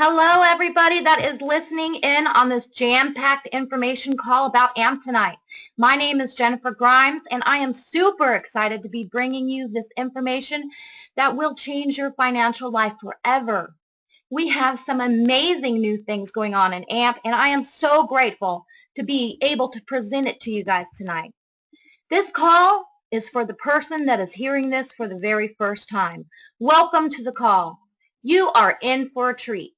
Hello, everybody that is listening in on this jam-packed information call about AMP tonight. My name is Jennifer Grimes, and I am super excited to be bringing you this information that will change your financial life forever. We have some amazing new things going on in AMP, and I am so grateful to be able to present it to you guys tonight. This call is for the person that is hearing this for the very first time. Welcome to the call. You are in for a treat.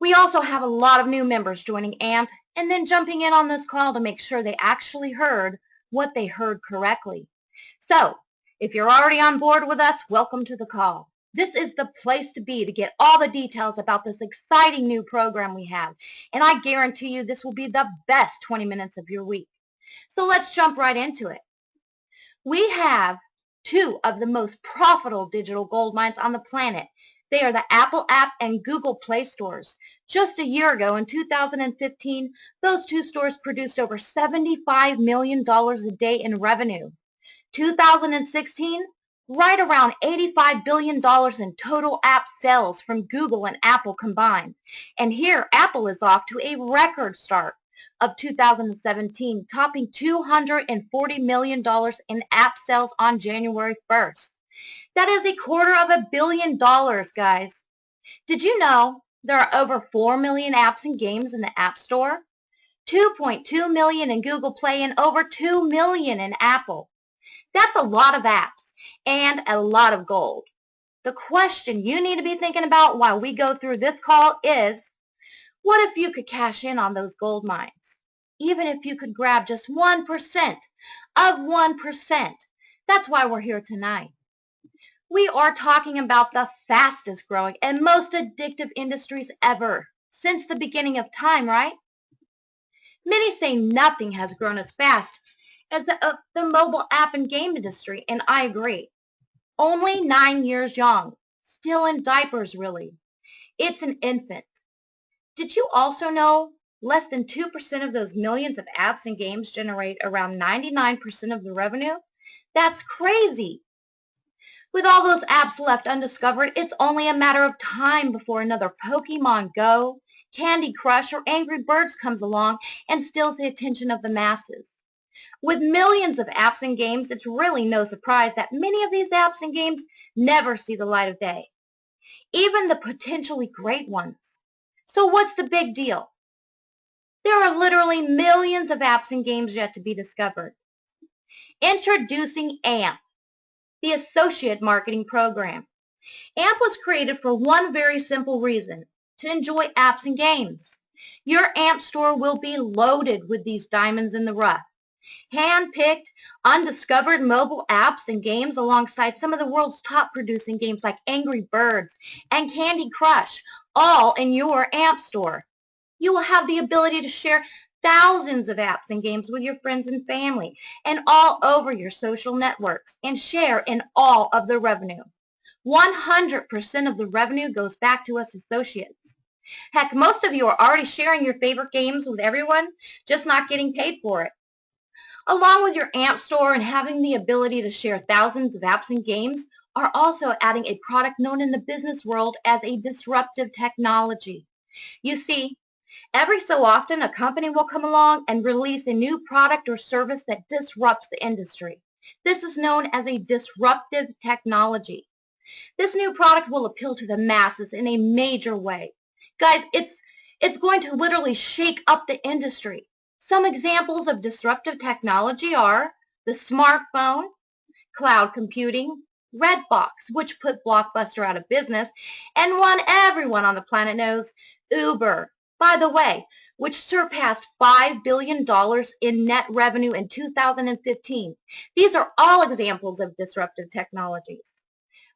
We also have a lot of new members joining AMP and then jumping in on this call to make sure they actually heard what they heard correctly. So, if you're already on board with us, welcome to the call. This is the place to be to get all the details about this exciting new program we have, and I guarantee you this will be the best 20 minutes of your week. So let's jump right into it. We have two of the most profitable digital gold mines on the planet. They are the Apple app and Google Play stores. Just a year ago, in 2015, those two stores produced over $75 million a day in revenue. 2016, right around $85 billion in total app sales from Google and Apple combined. And here, Apple is off to a record start of 2017, topping $240 million in app sales on January 1st. That is $250 million, guys. Did you know there are over 4 million apps and games in the App Store? 2.2 million in Google Play and over 2 million in Apple. That's a lot of apps and a lot of gold. The question you need to be thinking about while we go through this call is, what if you could cash in on those gold mines? Even if you could grab just 1% of 1%. That's why we're here tonight. We are talking about the fastest growing and most addictive industries ever since the beginning of time, right? Many say nothing has grown as fast as the mobile app and game industry, and I agree. Only 9 years young, still in diapers really. It's an infant. Did you also know less than 2% of those millions of apps and games generate around 99% of the revenue? That's crazy. With all those apps left undiscovered, it's only a matter of time before another Pokemon Go, Candy Crush, or Angry Birds comes along and steals the attention of the masses. With millions of apps and games, it's really no surprise that many of these apps and games never see the light of day, even the potentially great ones. So what's the big deal? There are literally millions of apps and games yet to be discovered. Introducing AMP, the Associate Marketing Program. AMP was created for one very simple reason, to enjoy apps and games. Your AMP store will be loaded with these diamonds in the rough. Hand-picked, undiscovered mobile apps and games alongside some of the world's top producing games like Angry Birds and Candy Crush, all in your AMP store. You will have the ability to share thousands of apps and games with your friends and family and all over your social networks and share in all of the revenue. 100% of the revenue goes back to us associates. Heck, most of you are already sharing your favorite games with everyone, just not getting paid for it. Along with your AMP store and having the ability to share thousands of apps and games are also adding a product known in the business world as a disruptive technology. You see, every so often a company will come along and release a new product or service that disrupts the industry. This is known as a disruptive technology. This new product will appeal to the masses in a major way. Guys, it's going to literally shake up the industry. Some examples of disruptive technology are the smartphone, cloud computing, Redbox, which put Blockbuster out of business, and one everyone on the planet knows, Uber, by the way, which surpassed $5 billion in net revenue in 2015. These are all examples of disruptive technologies.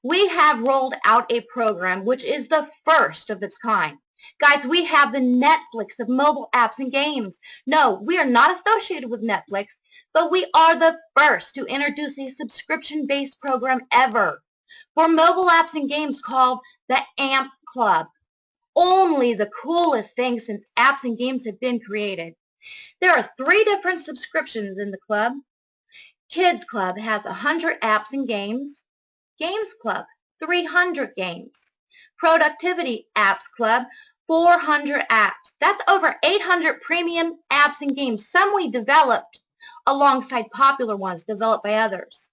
We have rolled out a program which is the first of its kind. Guys, we have the Netflix of mobile apps and games. No, we are not associated with Netflix, but we are the first to introduce a subscription-based program ever for mobile apps and games called the AMP Club. Only the coolest thing since apps and games have been created. There are 3 different subscriptions in the club. Kids Club has 100 apps and games. Games Club, 300 games. Productivity Apps Club, 400 apps. That's over 800 premium apps and games, some we developed alongside popular ones developed by others.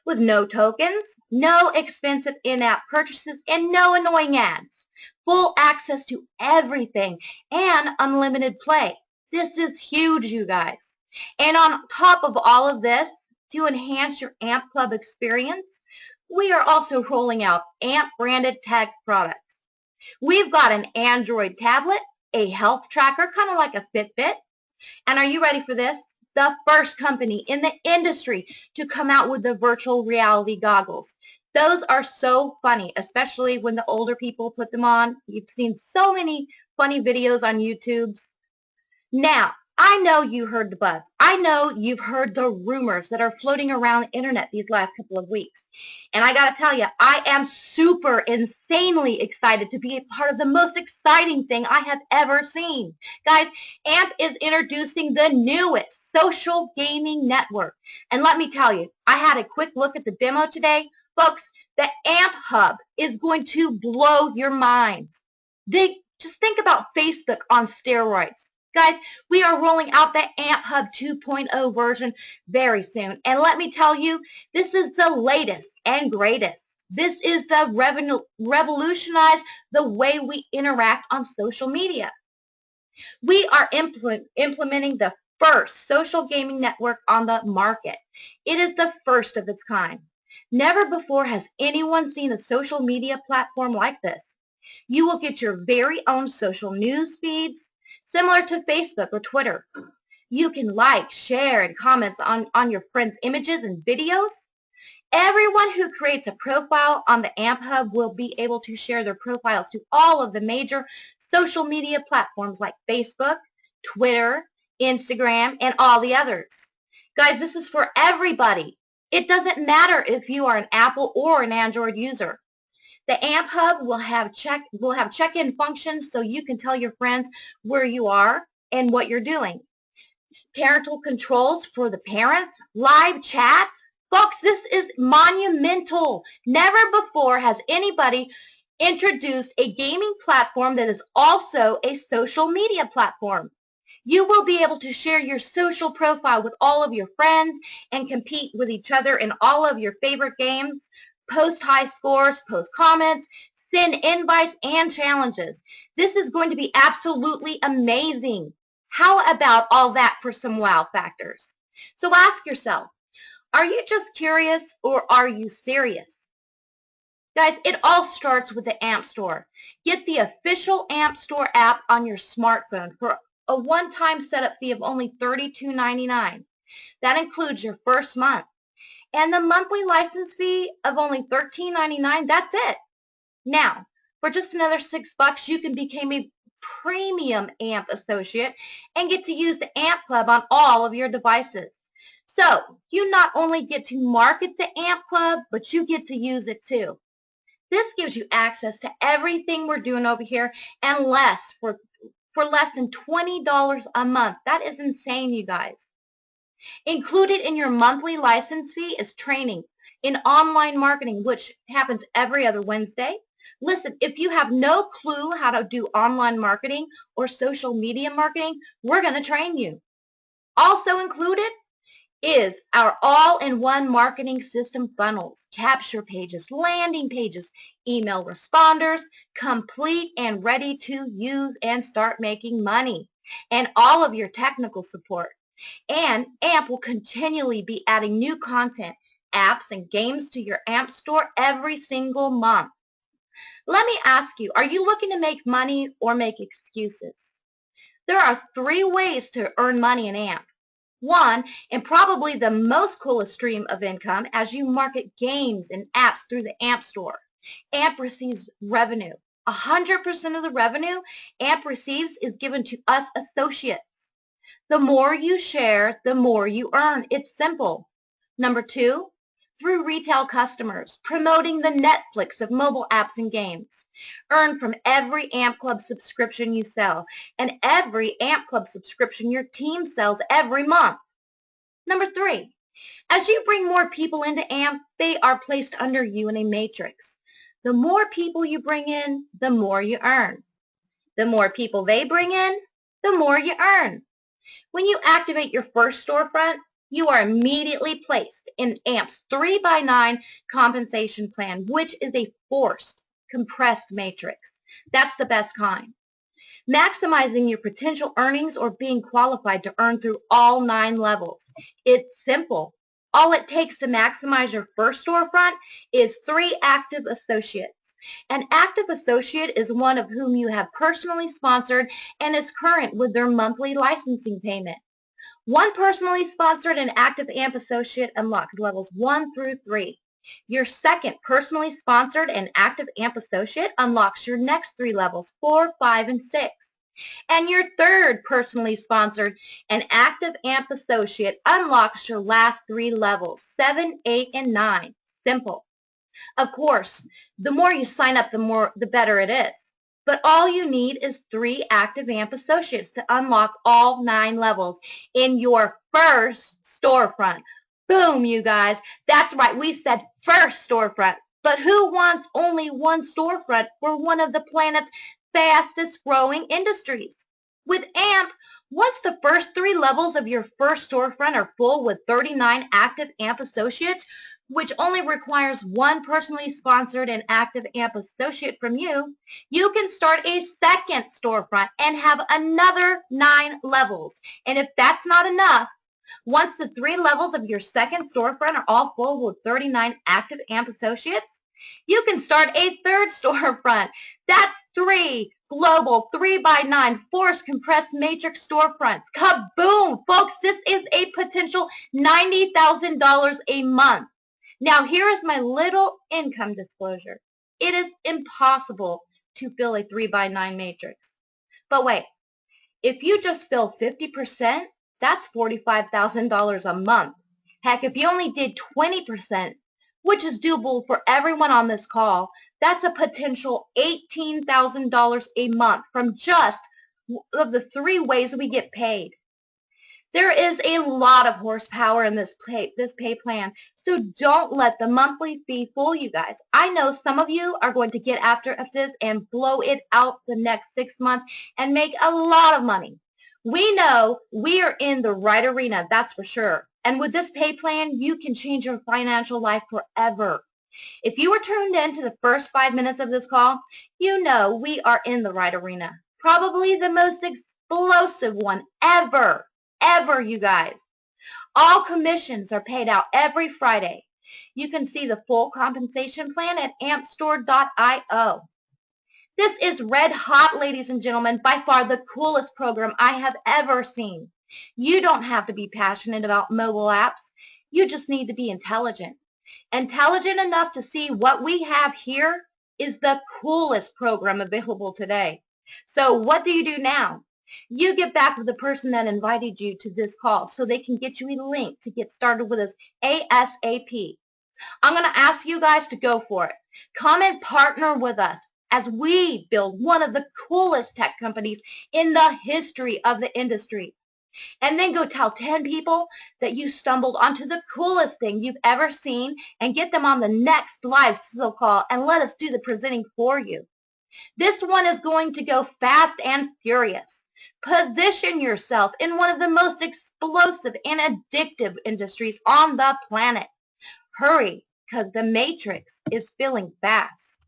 With no tokens, no expensive in-app purchases, and no annoying ads. Full access to everything and unlimited play. This is huge, you guys. And on top of all of this, to enhance your AMP Club experience, we are also rolling out AMP branded tech products. We've got an Android tablet, a health tracker, kind of like a Fitbit. And are you ready for this? The first company in the industry to come out with the virtual reality goggles. Those are so funny, especially when the older people put them on. You've seen so many funny videos on YouTube. Now, I know you heard the buzz. I know you've heard the rumors that are floating around the internet these last couple of weeks. And I got to tell you, I am super insanely excited to be a part of the most exciting thing I have ever seen. Guys, AMP is introducing the newest social gaming network. And let me tell you, I had a quick look at the demo today. Folks, the AMP Hub is going to blow your minds. Just think about Facebook on steroids. Guys, we are rolling out the AMP Hub 2.0 version very soon. And let me tell you, this is the latest and greatest. This is the revolutionize the way we interact on social media. We are implementing the first social gaming network on the market. It is the first of its kind. Never before has anyone seen a social media platform like this. You will get your very own social news feeds, similar to Facebook or Twitter. You can like, share, and comment on your friends' images and videos. Everyone who creates a profile on the AMP Hub will be able to share their profiles to all of the major social media platforms like Facebook, Twitter, Instagram, and all the others. Guys, this is for everybody. It doesn't matter if you are an Apple or an Android user. The AMP Hub will have check-in functions so you can tell your friends where you are and what you're doing. Parental controls for the parents, live chats. Folks, this is monumental. Never before has anybody introduced a gaming platform that is also a social media platform. You will be able to share your social profile with all of your friends and compete with each other in all of your favorite games. Post high scores, post comments, send invites and challenges. This is going to be absolutely amazing. How about all that for some wow factors? So ask yourself, are you just curious or are you serious? Guys, it all starts with the AMP Store. Get the official AMP Store app on your smartphone for a one-time setup fee of only $32.99. That includes your first month. And the monthly license fee of only $13.99, that's it. Now, for just another $6, you can become a premium AMP associate and get to use the AMP Club on all of your devices. So, you not only get to market the AMP Club, but you get to use it too. This gives you access to everything we're doing over here and less for less than $20 a month. That is insane, you guys. Included in your monthly license fee is training in online marketing, which happens every other Wednesday. Listen, if you have no clue how to do online marketing or social media marketing, we're going to train you. Also included is our all-in-one marketing system funnels, capture pages, landing pages, email responders, complete and ready to use and start making money, and all of your technical support. And AMP will continually be adding new content, apps, and games to your AMP store every single month. Let me ask you, are you looking to make money or make excuses? There are 3 ways to earn money in AMP. One, and probably the most coolest stream of income as you market games and apps through the AMP store. AMP receives revenue. 100% of the revenue AMP receives is given to us associates. The more you share, the more you earn. It's simple. Number 2, through retail customers, promoting the Netflix of mobile apps and games. Earn from every AMP Club subscription you sell and every AMP Club subscription your team sells every month. Number 3, as you bring more people into AMP, they are placed under you in a matrix. The more people you bring in, the more you earn. The more people they bring in, the more you earn. When you activate your first storefront, you are immediately placed in AMP's 3x9 compensation plan, which is a forced, compressed matrix. That's the best kind. Maximizing your potential earnings or being qualified to earn through all 9 levels. It's simple. All it takes to maximize your first storefront is 3 active associates. An active associate is one of whom you have personally sponsored and is current with their monthly licensing payment. One personally sponsored and active AMP associate unlocks levels 1 through 3. Your second personally sponsored and active AMP associate unlocks your next 3 levels, 4, 5, and 6. And your third personally sponsored and active AMP associate unlocks your last 3 levels, 7, 8, and 9. Simple. Of course, the more you sign up, the better it is. But all you need is 3 active AMP associates to unlock all 9 levels in your first storefront. Boom, you guys. That's right. We said first storefront. But who wants only one storefront for one of the planet's fastest growing industries? With AMP, once the first 3 levels of your first storefront are full with 39 active AMP associates, which only requires one personally sponsored and active AMP associate from you, you can start a second storefront and have another 9 levels. And if that's not enough, once the 3 levels of your second storefront are all full with 39 active AMP associates, you can start a third storefront. That's 3 global 3x9 force compressed matrix storefronts. Kaboom! Folks, this is a potential $90,000 a month. Now, here is my little income disclosure. It is impossible to fill a 3x9 matrix. But wait, if you just fill 50%, that's $45,000 a month. Heck, if you only did 20%, which is doable for everyone on this call, that's a potential $18,000 a month from just of the 3 ways we get paid. There is a lot of horsepower in this pay plan, so don't let the monthly fee fool you guys. I know some of you are going to get after this and blow it out the next 6 months and make a lot of money. We know we are in the right arena, that's for sure. And with this pay plan, you can change your financial life forever. If you were tuned in to the first 5 minutes of this call, you know we are in the right arena. Probably the most explosive one ever, you guys. All commissions are paid out every Friday. You can see the full compensation plan at ampstore.io. This is red hot, ladies and gentlemen, by far the coolest program I have ever seen. You don't have to be passionate about mobile apps. You just need to be intelligent. Intelligent enough to see what we have here is the coolest program available today. So what do you do now? You get back with the person that invited you to this call so they can get you a link to get started with us ASAP. I'm going to ask you guys to go for it. Come and partner with us as we build one of the coolest tech companies in the history of the industry. And then go tell 10 people that you stumbled onto the coolest thing you've ever seen and get them on the next live sizzle call and let us do the presenting for you. This one is going to go fast and furious. Position yourself in one of the most explosive and addictive industries on the planet. Hurry, because the matrix is filling fast.